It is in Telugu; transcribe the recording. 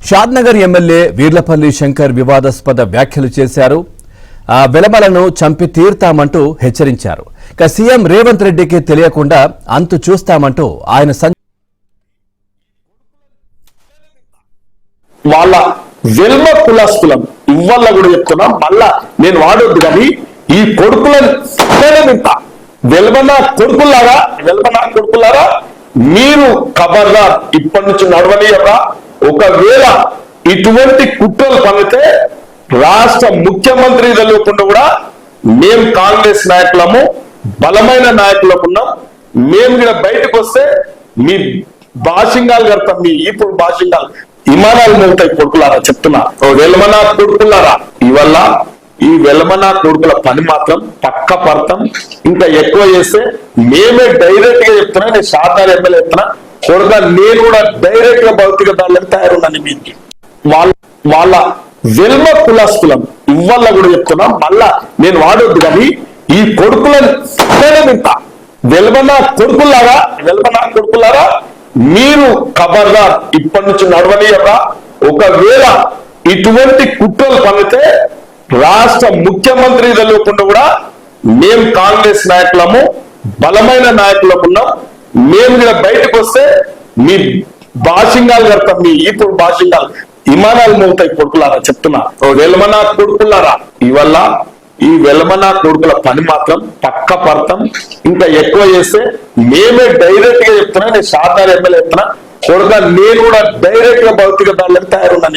షాద్నగర్ ఎమ్మెల్యే వీర్లపల్లి శంకర్ వివాదాస్పద వ్యాఖ్యలు చేశారు. వెలమలను చంపి తీర్తామంటూ హెచ్చరించారు. ఇక సీఎం రేవంత్ రెడ్డికి తెలియకుండా అంతు చూస్తామంటూ ఆయన వాళ్ళ వెల్మ కులస్తులం ఇవ్వాల కూడా చెప్తున్నా. మళ్ళా నేను వాడొద్దు కానీ ఈ కొడుకులను వెల్మనా కొడుకులారా మీరు ఖబర్దార్ ఇప్పటి నుంచి నడవనీయరా. ఒకవేళ ఇటువంటి కుట్రలు పనితే రాష్ట్ర ముఖ్యమంత్రి తెలియకుండా కూడా మేము కాంగ్రెస్ నాయకులము బలమైన నాయకులకు ఉన్నాం. మేము కూడా బయటకు వస్తే మీ భాషింగాలు కడతాం, మీ ఇప్పుడు భాషింగాలు విమానాలు మోగుతాయి. కొడుకులారా చెప్తున్నా, వెల్మనా కొడుకులారా, ఇవల్ల ఈ వెల్మనా కొడుకుల పని మాత్రం పక్క పడతాం. ఇంకా ఎక్కువ చేస్తే మేమే డైరెక్ట్ గా చెప్తున్నా. నేను షాద్నగర్ ఎమ్మెల్యే చెప్తున్నా, కొడుక నేను కూడా డైరెక్ట్ గా భౌతిక దాడులకు తయారున్నాను. మీకు వాళ్ళ వెల్మ కులస్తులం ఇవ్వాల కూడా చెప్తున్నా. మళ్ళా నేను వాడొద్దు కానీ ఈ కొడుకులను వెల్మనా కొడుకులారా మీరు ఖబర్దార్ ఇప్పటి నుంచి నడవనీయరా. ఒకవేళ ఇటువంటి కుట్రలు పనితే రాష్ట్ర ముఖ్యమంత్రి తెలియకుండా కూడా మేము కాంగ్రెస్ నాయకులము బలమైన నాయకులకు ఉన్నాం. మేము కూడా బయటకు వస్తే మీ భాషింగాలు కడతాం, మీ ఇప్పుడు భాషింగాలు విమానాలు మోగుతాయి. కొడుకులారా చెప్తున్నా, వెల్మనా కొడుకులారా, ఇవల్ల ఈ వెల్మనా కొడుకుల పని మాత్రం పక్క పడతాం. ఇంకా ఎక్కువ చేస్తే మేమే డైరెక్ట్ గా చెప్తున్నా. నేను షాద్నగర్ ఎమ్మెల్యే చెప్తున్నా, కొడుక నేను కూడా డైరెక్ట్ గా భౌతిక దాడులకు తయారున్నాను.